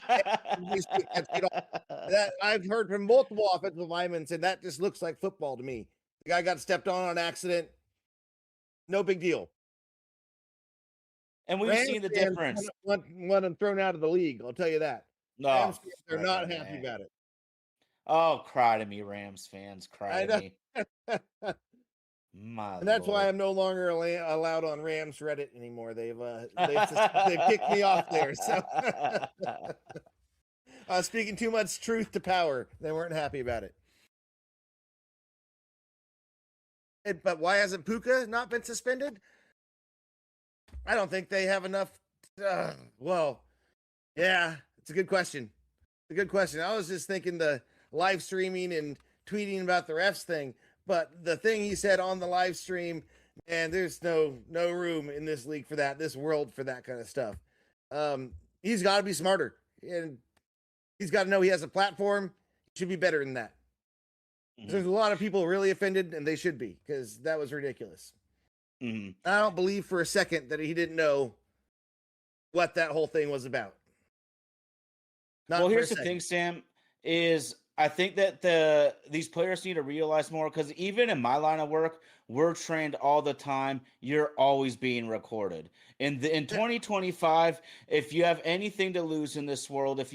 Speaker 2: I've heard from multiple offensive linemen, and that just looks like football to me. The guy got stepped on accident, no big deal.
Speaker 1: And we've
Speaker 2: Rams
Speaker 1: seen the
Speaker 2: fans
Speaker 1: difference.
Speaker 2: want him thrown out of the league. I'll tell you that.
Speaker 1: No,
Speaker 2: Rams fans are not happy about it.
Speaker 1: Oh, cry to me, Rams fans. Cry
Speaker 2: I
Speaker 1: to
Speaker 2: know.
Speaker 1: me. My
Speaker 2: And that's why
Speaker 1: Lord.
Speaker 2: I'm no longer allowed on Rams Reddit anymore. They've kicked me off there. So speaking too much truth to power. They weren't happy about it. But why hasn't Puka not been suspended? I don't think they have enough. Well, yeah, it's a good question. It's a good question. I was just thinking the live streaming and tweeting about the refs thing, but the thing he said on the live stream, man, there's no room in this league for that, this world for that kind of stuff. He's got to be smarter, and he's got to know he has a platform. He should be better than that. Mm-hmm. There's a lot of people really offended, and they should be, because that was ridiculous. Mm-hmm. I don't believe for a second that he didn't know what that whole thing was about.
Speaker 1: Well, here's the thing, Sam, is I think that these players need to realize more, because even in my line of work, we're trained all the time. You're always being recorded. In 2025, if you have anything to lose in this world, if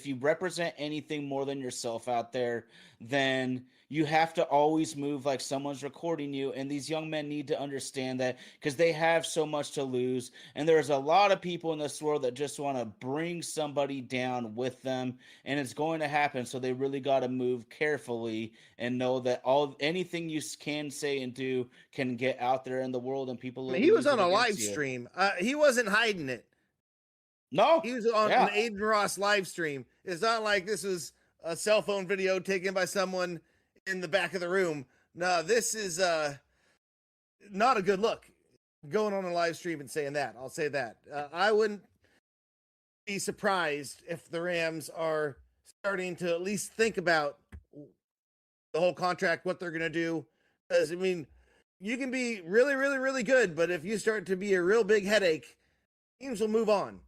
Speaker 1: you represent anything more than yourself out there, then you have to always move like someone's recording you. And these young men need to understand that, because they have so much to lose. And there's a lot of people in this world that just want to bring somebody down with them, and it's going to happen. So they really got to move carefully and know that anything you can say and do can get out there in the world, and people.
Speaker 2: He was on a live stream. He wasn't hiding it.
Speaker 1: No,
Speaker 2: he was on an Aiden Ross live stream. It's not like this was a cell phone video taken by someone in the back of the room. No, this is not a good look. Going on a live stream and saying that. I'll say that. I wouldn't be surprised if the Rams are starting to at least think about the whole contract, what they're going to do. Because, I mean, you can be really, really, really good, but if you start to be a real big headache, teams will move on.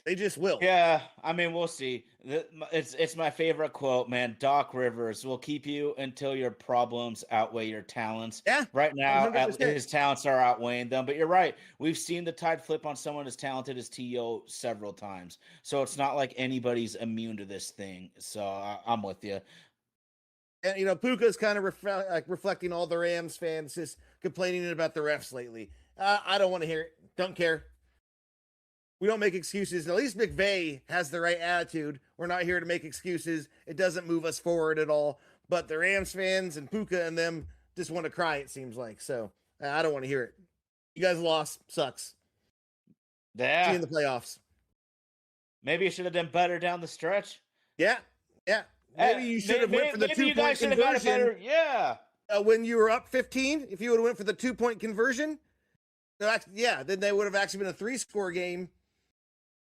Speaker 2: They just will.
Speaker 1: Yeah, I mean, we'll see. It's my favorite quote, man. Doc Rivers will keep you until your problems outweigh your talents.
Speaker 2: Yeah.
Speaker 1: Right now, his talents are outweighing them. But you're right. We've seen the tide flip on someone as talented as T.O. several times. So it's not like anybody's immune to this thing. So I'm with you.
Speaker 2: And, you know, Puka's kind of reflecting all the Rams fans just complaining about the refs lately. I don't want to hear it. Don't care. We don't make excuses. At least McVay has the right attitude. We're not here to make excuses. It doesn't move us forward at all. But the Rams fans and Puka and them just want to cry, it seems like. So I don't want to hear it. You guys lost. Sucks.
Speaker 1: Yeah.
Speaker 2: See you in the playoffs.
Speaker 1: Maybe you should have done better down the stretch.
Speaker 2: Yeah. Yeah. Maybe you should have went for the 2-point conversion.
Speaker 1: Yeah.
Speaker 2: When you were up 15, if you would have went for the 2-point conversion, yeah, then they would have actually been a 3-score game.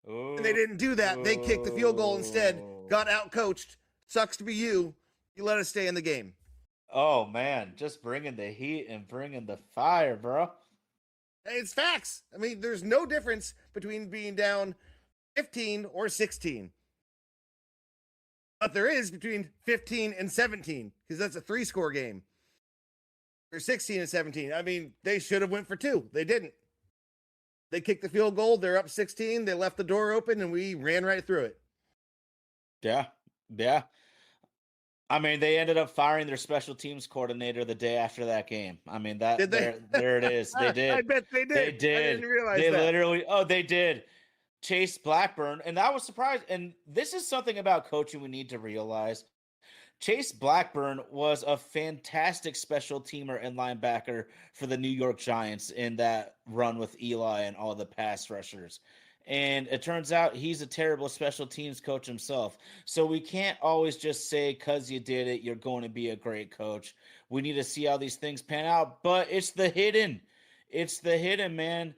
Speaker 1: Ooh.
Speaker 2: And they didn't do that. They kicked the field goal instead, got out-coached. Sucks to be you. You let us stay in the game.
Speaker 1: Oh, man. Just bringing the heat and bringing the fire, bro.
Speaker 2: It's facts. I mean, there's no difference between being down 15 or 16. But there is between 15 and 17, because that's a 3-score game. Or 16 and 17. I mean, they should have went for 2. They didn't. They kicked the field goal. They're up 16. They left the door open, and we ran right through it.
Speaker 1: Yeah. Yeah. I mean, they ended up firing their special teams coordinator the day after that game. I mean, that there it is. They did.
Speaker 2: I bet they did.
Speaker 1: They did.
Speaker 2: I didn't realize
Speaker 1: they
Speaker 2: that.
Speaker 1: Literally. Oh, they did. Chase Blackburn, and I was surprised. And this is something about coaching we need to realize. Chase Blackburn was a fantastic special teamer and linebacker for the New York Giants in that run with Eli and all the pass rushers. And it turns out he's a terrible special teams coach himself. So we can't always just say, because you did it, you're going to be a great coach. We need to see how these things pan out. But it's the hidden. It's the hidden, man.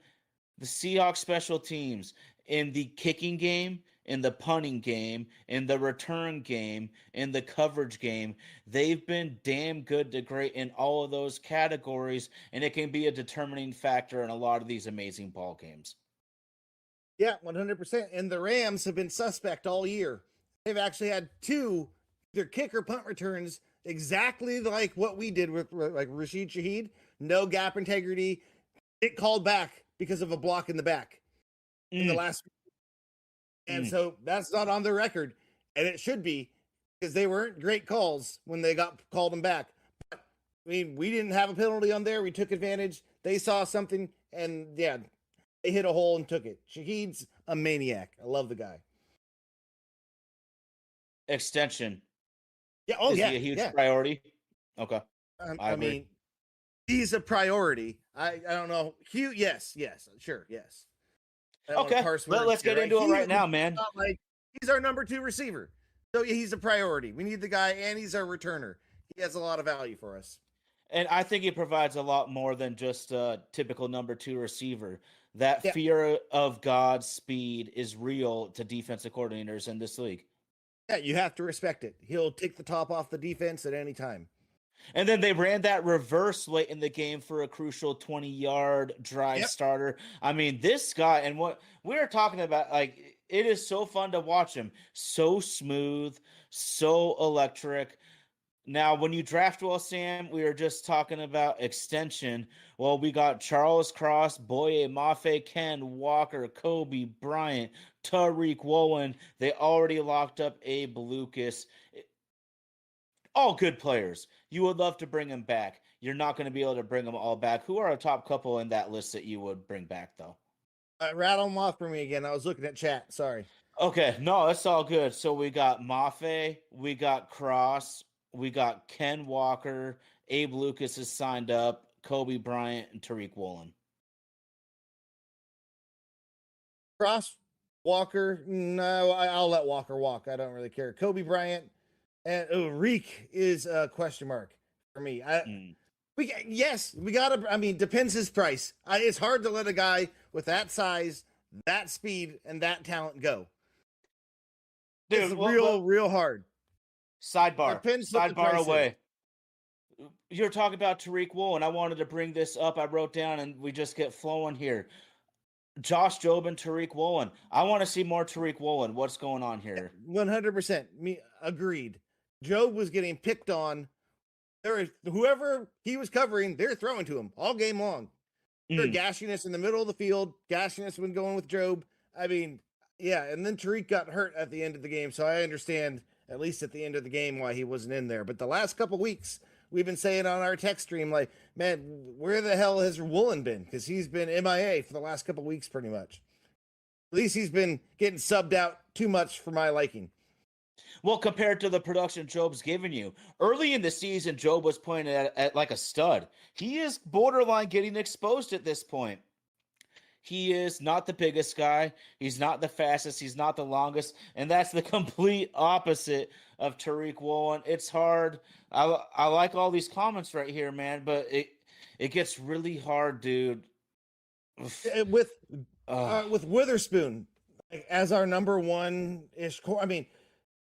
Speaker 1: The Seahawks special teams in the kicking game in the punting game, in the return game, in the coverage game. They've been damn good to great in all of those categories, and it can be a determining factor in a lot of these amazing ball games.
Speaker 2: Yeah, 100%. And the Rams have been suspect all year. They've actually had two their kicker punt returns exactly like what we did with like Rashid Shaheed. No gap integrity. It called back because of a block in the back in the last. And so that's not on the record. And it should be because they weren't great calls when they got called them back. But I mean, we didn't have a penalty on there. We took advantage. They saw something and yeah, they hit a hole and took it. Shaheed's a maniac. I love the guy.
Speaker 1: Extension.
Speaker 2: Yeah. Oh,
Speaker 1: Is
Speaker 2: yeah.
Speaker 1: he a huge
Speaker 2: Yeah.
Speaker 1: priority? Okay.
Speaker 2: I mean, he's a priority. I don't know. Hugh, yes, sure, yes.
Speaker 1: Okay, let's get into it right now, man.
Speaker 2: Like he's our number 2 receiver, so he's a priority. We need the guy, and he's our returner. He has a lot of value for us.
Speaker 1: And I think he provides a lot more than just a typical number 2 receiver. That fear of God's speed is real to defensive coordinators in this league.
Speaker 2: Yeah, you have to respect it. He'll take the top off the defense at any time.
Speaker 1: And then they ran that reverse late in the game for a crucial 20-yard drive starter. I mean, this guy, and what we're talking about, like, it is so fun to watch him. So smooth, so electric. Now, when you draft well, Sam, we were just talking about extension. Well, we got Charles Cross, Boye Mafe, Ken Walker, Kobe Bryant, Tariq Woolen. They already locked up Abe Lucas. All good players. You would love to bring them back. You're not going to be able to bring them all back. Who are a top couple in that list that you would bring back, though?
Speaker 2: Rattle them off for me again. I was looking at chat. Sorry.
Speaker 1: Okay, no, it's all good. So we got Mafe, we got Cross, we got Ken Walker, Abe Lucas is signed up, Kobe Bryant, and Tariq Woolen.
Speaker 2: Cross, Walker, no, I'll let Walker walk. I don't really care. Kobe Bryant and Reek is a question mark for me. We gotta. I mean, depends his price. It's hard to let a guy with that size, that speed, and that talent go. Dude, it's real hard.
Speaker 1: Sidebar away. You're talking about Tariq Woolen. I wanted to bring this up. I wrote down, and we just get flowing here. Josh Jobe and Tariq Woolen. I want to see more Tariq Woolen. What's going on here?
Speaker 2: 100%. Me agreed. Jobe was getting picked on. Whoever he was covering, they're throwing to him all game long. Gashiness in the middle of the field, gashiness when going with Jobe. I mean, yeah, and then Tariq got hurt at the end of the game, so I understand, at least at the end of the game, why he wasn't in there. But the last couple weeks, we've been saying on our text stream, like, man, where the hell has Woolen been? Because he's been MIA for the last couple weeks, pretty much. At least he's been getting subbed out too much for my liking.
Speaker 1: Well, compared to the production Jobe's given you. Early in the season, Jobe was playing at like a stud. He is borderline getting exposed at this point. He is not the biggest guy. He's not the fastest. He's not the longest. And that's the complete opposite of Tariq Woolen. It's hard. I like all these comments right here, man, but it gets really hard, dude.
Speaker 2: With Witherspoon as our number 1-ish core, I mean,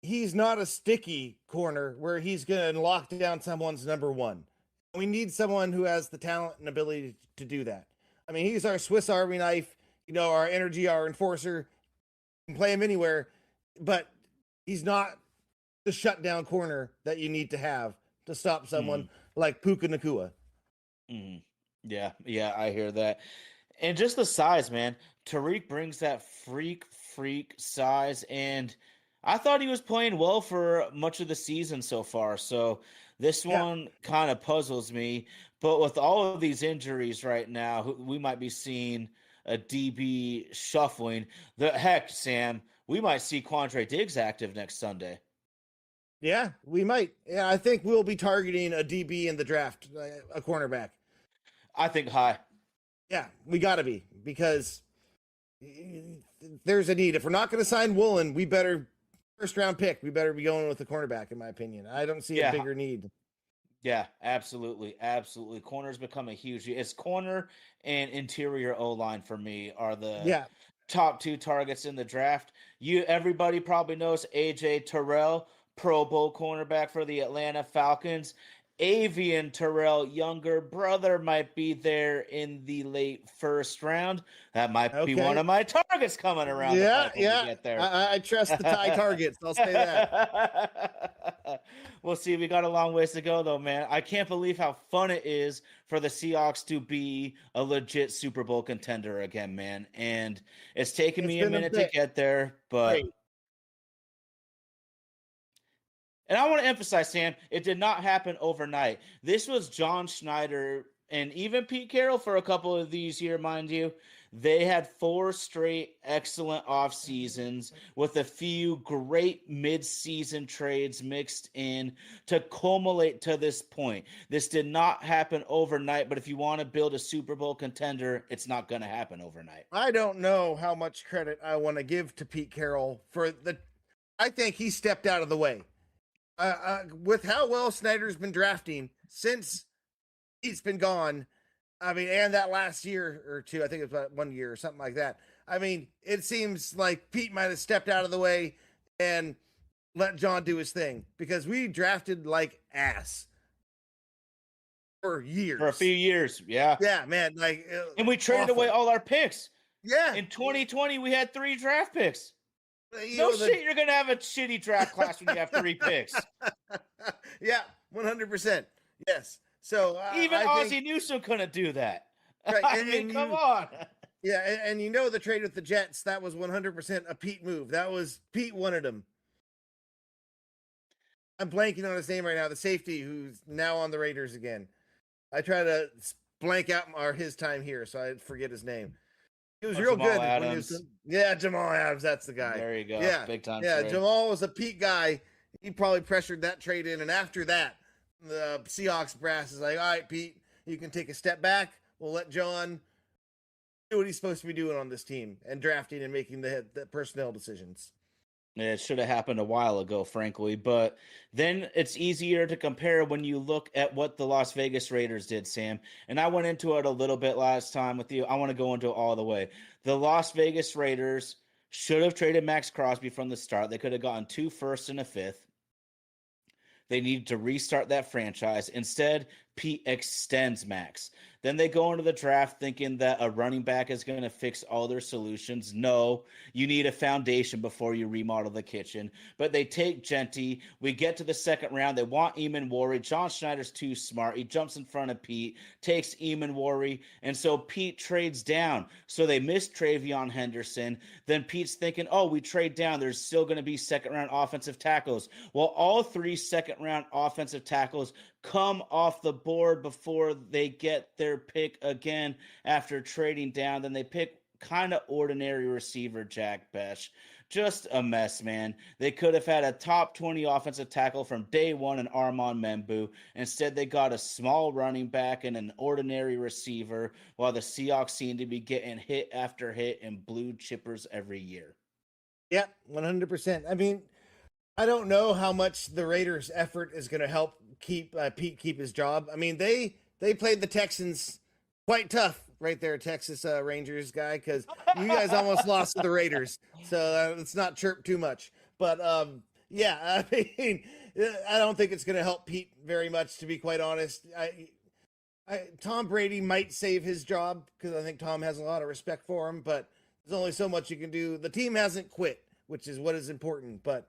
Speaker 2: he's not a sticky corner where he's going to lock down someone's number 1. We need someone who has the talent and ability to do that. I mean, he's our Swiss Army knife, our energy, our enforcer. You can play him anywhere, but he's not the shutdown corner that you need to have to stop someone like Puka Nacua.
Speaker 1: Yeah, I hear that. And just the size, man. Tariq brings that freak size, and I thought he was playing well for much of the season so far. So this one kind of puzzles me. But with all of these injuries right now, we might be seeing a DB shuffling. Heck, Sam, we might see Quandre Diggs active next Sunday.
Speaker 2: Yeah, we might. Yeah, I think we'll be targeting a DB in the draft, a cornerback.
Speaker 1: I think high.
Speaker 2: Yeah, we got to be, because there's a need. If we're not going to sign Woolen, we better, first round pick, we better be going with the cornerback, in my opinion. I don't see a bigger need.
Speaker 1: Yeah, absolutely. Corner's become a huge. It's corner and interior O-line for me are the top 2 targets in the draft. Everybody probably knows AJ Terrell, Pro Bowl cornerback for the Atlanta Falcons. Avian Terrell, younger brother, might be there in the late first round. That might be one
Speaker 2: Okay.
Speaker 1: of my targets coming around the
Speaker 2: Yeah,
Speaker 1: pipe when we
Speaker 2: yeah.
Speaker 1: get there.
Speaker 2: I trust the tie targets. I'll say that.
Speaker 1: We'll see. We got a long ways to go, though, man. I can't believe how fun it is for the Seahawks to be a legit Super Bowl contender again, man. And it's taken
Speaker 2: It's
Speaker 1: me a
Speaker 2: been a
Speaker 1: minute to
Speaker 2: bit
Speaker 1: get there, but
Speaker 2: great.
Speaker 1: and I want to emphasize, Sam, it did not happen overnight. This was John Schneider and even Pete Carroll for a couple of these years, mind you. They had 4 straight excellent off seasons with a few great mid-season trades mixed in to culminate to this point. This did not happen overnight, but if you want to build a Super Bowl contender, it's not going to happen overnight.
Speaker 2: I don't know how much credit I want to give to Pete Carroll for the. I think he stepped out of the way. With how well Snyder's been drafting since he's been gone, I mean, and that last year or two, I think it was about 1 year or something like that. I mean, it seems like Pete might have stepped out of the way and let John do his thing because we drafted like ass for years.
Speaker 1: For a few years, yeah.
Speaker 2: Yeah, man.
Speaker 1: And we traded away all our picks.
Speaker 2: Yeah.
Speaker 1: In 2020, we had 3 draft picks.
Speaker 2: You
Speaker 1: No
Speaker 2: know,
Speaker 1: shit, you're gonna have a shitty draft class when you have 3 picks.
Speaker 2: Yeah, 100%. Yes. So
Speaker 1: Even
Speaker 2: I
Speaker 1: Ozzie
Speaker 2: think,
Speaker 1: Newsome couldn't do that.
Speaker 2: right,
Speaker 1: I mean, come on.
Speaker 2: yeah, and you know the trade with the Jets, that was 100% a Pete move. That was Pete wanted him. I'm blanking on his name right now. The safety who's now on the Raiders again. I try to blank out his time here, so I forget his name. He was real
Speaker 1: Jamal
Speaker 2: good when he
Speaker 1: Adams.
Speaker 2: was. Yeah, Jamal Adams. That's the guy.
Speaker 1: There you go.
Speaker 2: Yeah,
Speaker 1: Big time
Speaker 2: yeah.
Speaker 1: trade.
Speaker 2: Jamal was a Pete guy. He probably pressured that trade in, and after that, the Seahawks brass is like, "All right, Pete, you can take a step back. We'll let John do what he's supposed to be doing on this team and drafting and making the personnel decisions."
Speaker 1: It should have happened a while ago, frankly. But then it's easier to compare when you look at what the Las Vegas Raiders did, Sam. And I went into it a little bit last time with you. I want to go into it all the way. The Las Vegas Raiders should have traded Max Crosby from the start. They could have gotten 2 firsts and a fifth. They needed to restart that franchise. Instead, Pete extends Max. Then they go into the draft thinking that a running back is going to fix all their solutions. No, you need a foundation before you remodel the kitchen. But they take Genty. We get to the second round. They want Eamon Worry. John Schneider's too smart. He jumps in front of Pete, takes Eamon Worry, and so Pete trades down. So they miss Travion Henderson. Then Pete's thinking, oh, we trade down. There's still going to be second-round offensive tackles. Well, all 3 second-round offensive tackles come off the board before they get their pick again after trading down. Then they pick kind of ordinary receiver Jack Besh. Just a mess, man. They could have had a top 20 offensive tackle from day one in Armand Membu. Instead, they got a small running back and an ordinary receiver, while the Seahawks seem to be getting hit after hit and blue chippers every year.
Speaker 2: Yeah, 100%. I mean, I don't know how much the Raiders' effort is going to help keep Pete keep his job. I mean, they played the Texans quite tough right there, Texas Rangers guy, because you guys almost lost to the Raiders. So let's not chirp too much. But yeah, I mean, I don't think it's going to help Pete very much, to be quite honest. Tom Brady might save his job because I think Tom has a lot of respect for him, but there's only so much you can do. The team hasn't quit, which is what is important, but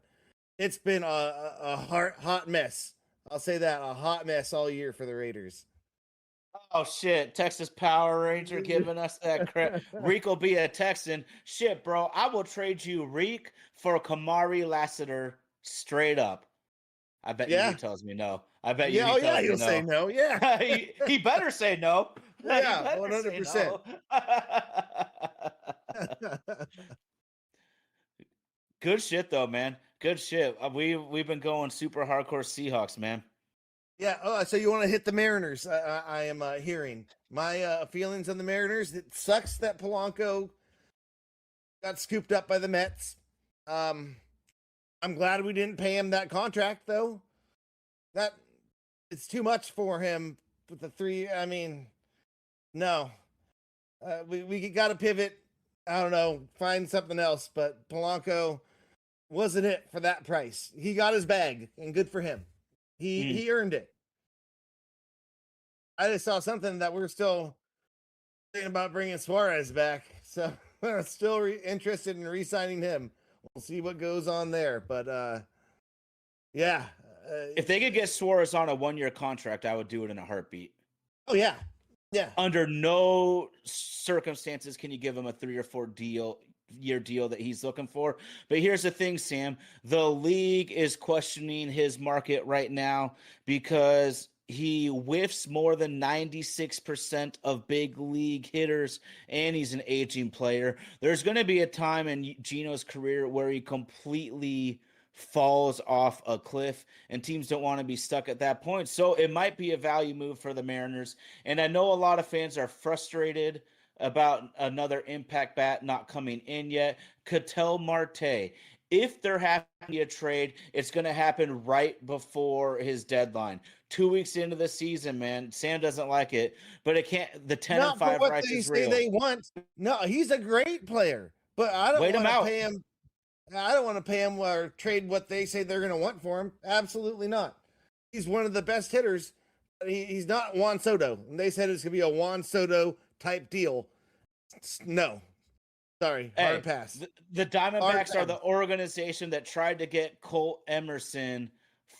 Speaker 2: it's been a hot mess. I'll say that, a hot mess all year for the Raiders.
Speaker 1: Oh shit, Texas Power Ranger giving us that crap. Reek will be a Texan. Shit, bro. I will trade you Reek for Kamari Lassiter straight up. I bet you
Speaker 2: Yeah.
Speaker 1: he tells me no. I bet you
Speaker 2: Yeah,
Speaker 1: he
Speaker 2: oh
Speaker 1: tells
Speaker 2: yeah,
Speaker 1: me
Speaker 2: he'll
Speaker 1: no.
Speaker 2: say no. Yeah.
Speaker 1: He better say no.
Speaker 2: Yeah,
Speaker 1: He better say
Speaker 2: 100%.
Speaker 1: no. Good shit though, man. Good shit. We've been going super hardcore Seahawks, man.
Speaker 2: Yeah. Oh, so you want to hit the Mariners? I am hearing my feelings on the Mariners. It sucks that Polanco got scooped up by the Mets. I'm glad we didn't pay him that contract, though. That it's too much for him with the 3. I mean, no, we got to pivot. I don't know, find something else. But Polanco wasn't it for that price. He got his bag, and good for him. He earned it. I just saw something that we're still thinking about bringing Suarez back, so we're still interested in re-signing him. We'll see what goes on there, but yeah.
Speaker 1: If they could get Suarez on a 1-year contract, I would do it in a heartbeat.
Speaker 2: Oh yeah, yeah.
Speaker 1: Under no circumstances can you give him a 3 or 4 year deal that he's looking for. But here's the thing, Sam. The league is questioning his market right now because he whiffs more than 96% of big league hitters, and he's an aging player. There's going to be a time in Gino's career where he completely falls off a cliff, and teams don't want to be stuck at that point. So it might be a value move for the Mariners. And I know a lot of fans are frustrated about another impact bat not coming in yet. Ketel Marte, if there happens to be a trade, it's going to happen right before his deadline. 2 weeks into the season, man. Sam doesn't like it, but it can't. The 10
Speaker 2: Not
Speaker 1: and 5
Speaker 2: for what
Speaker 1: rights
Speaker 2: they
Speaker 1: is
Speaker 2: say
Speaker 1: real.
Speaker 2: they want. No, he's a great player, but I don't
Speaker 1: Wait him
Speaker 2: want to
Speaker 1: out.
Speaker 2: pay him. I don't want to pay him or trade what they say they're going to want for him. Absolutely not. He's one of the best hitters. But he's not Juan Soto. And they said it's going to be a Juan Soto type deal. No. Sorry. Hard pass.
Speaker 1: The Diamondbacks are the organization that tried to get Colt Emerson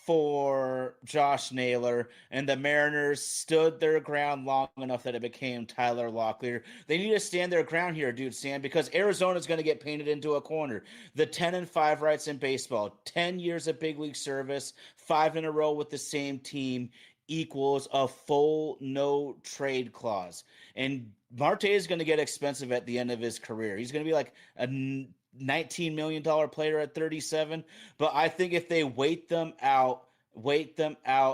Speaker 1: for Josh Naylor, and the Mariners stood their ground long enough that it became Tyler Locklear. They need to stand their ground here, dude, Sam, because Arizona's going to get painted into a corner. The 10 and 5 rights in baseball, 10 years of big league service, 5 in a row with the same team equals a full no trade clause. And Marte is going to get expensive at the end of his career. He's going to be like a $19 million player at 37. But I think if they wait them out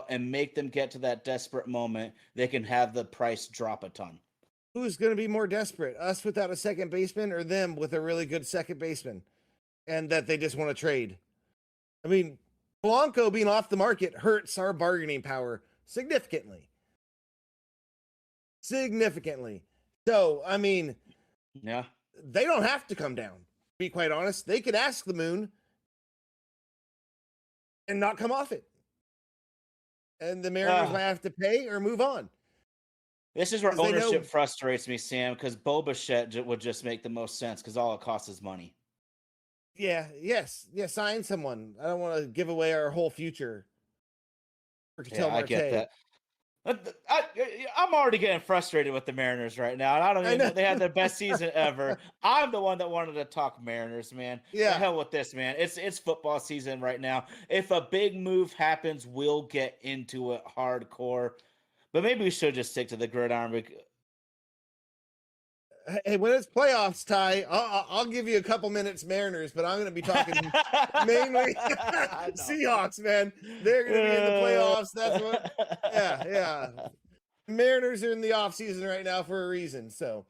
Speaker 1: and make them get to that desperate moment, they can have the price drop a ton.
Speaker 2: Who's going to be more desperate, us without a second baseman or them with a really good second baseman and that they just want to trade? I mean, Polanco being off the market hurts our bargaining power significantly. So, I mean,
Speaker 1: yeah,
Speaker 2: they don't have to come down. To be quite honest, they could ask the moon and not come off it. And the Mariners might have to pay or move on.
Speaker 1: This is where ownership frustrates me, Sam, because Bo Bichette would just make the most sense because all it costs is money.
Speaker 2: Yeah, sign someone. I don't want to give away our whole future.
Speaker 1: I get that. I'm already getting frustrated with the Mariners right now. And I don't even know they had their best season ever. I'm the one that wanted to talk Mariners, man. Yeah. The hell with this, man. It's football season right now. If a big move happens, we'll get into it hardcore. But maybe we should just stick to the gridiron.
Speaker 2: Hey, when it's playoffs, Ty, I'll give you a couple minutes Mariners, but I'm going to be talking mainly Seahawks, man. They're going to be in the playoffs. That's what. Yeah. Mariners are in the off season right now for a reason. So,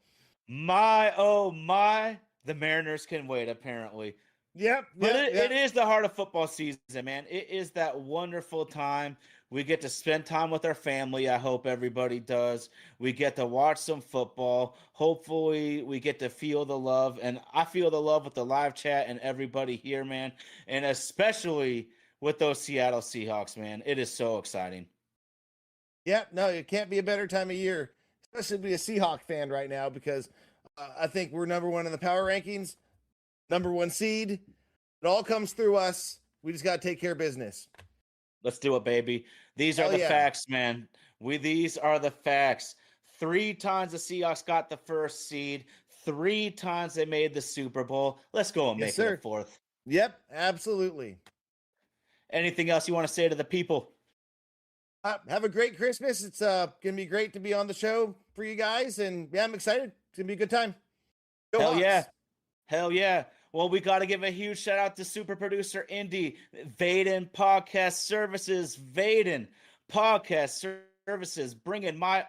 Speaker 1: the Mariners can wait. Apparently.
Speaker 2: Yep.
Speaker 1: It is the heart of football season, man. It is that wonderful time. We get to spend time with our family. I hope everybody does. We get to watch some football. Hopefully, we get to feel the love. And I feel the love with the live chat and everybody here, man. And especially with those Seattle Seahawks, man. It is so exciting.
Speaker 2: Yep. No, it can't be a better time of year, especially to be a Seahawk fan right now, because I think we're number one in the power rankings, number one seed. It all comes through us. We just got to take care of business.
Speaker 1: Let's do it, baby. These are the facts, man. These are the facts. 3 times the Seahawks got the first seed. 3 times they made the Super Bowl. Let's go and make it a 4th.
Speaker 2: Yep, absolutely.
Speaker 1: Anything else you want to say to the people?
Speaker 2: Have a great Christmas. It's going to be great to be on the show for you guys. And yeah, I'm excited. It's going to be a good time.
Speaker 1: Go Hawks. Hell yeah. Well, we got to give a huge shout out to super producer Indy, Vaden Podcast Services, Vaden Podcast Services, bringing my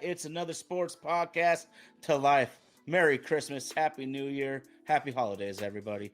Speaker 1: It's Another Sports Podcast to life. Merry Christmas, Happy New Year, Happy Holidays, everybody.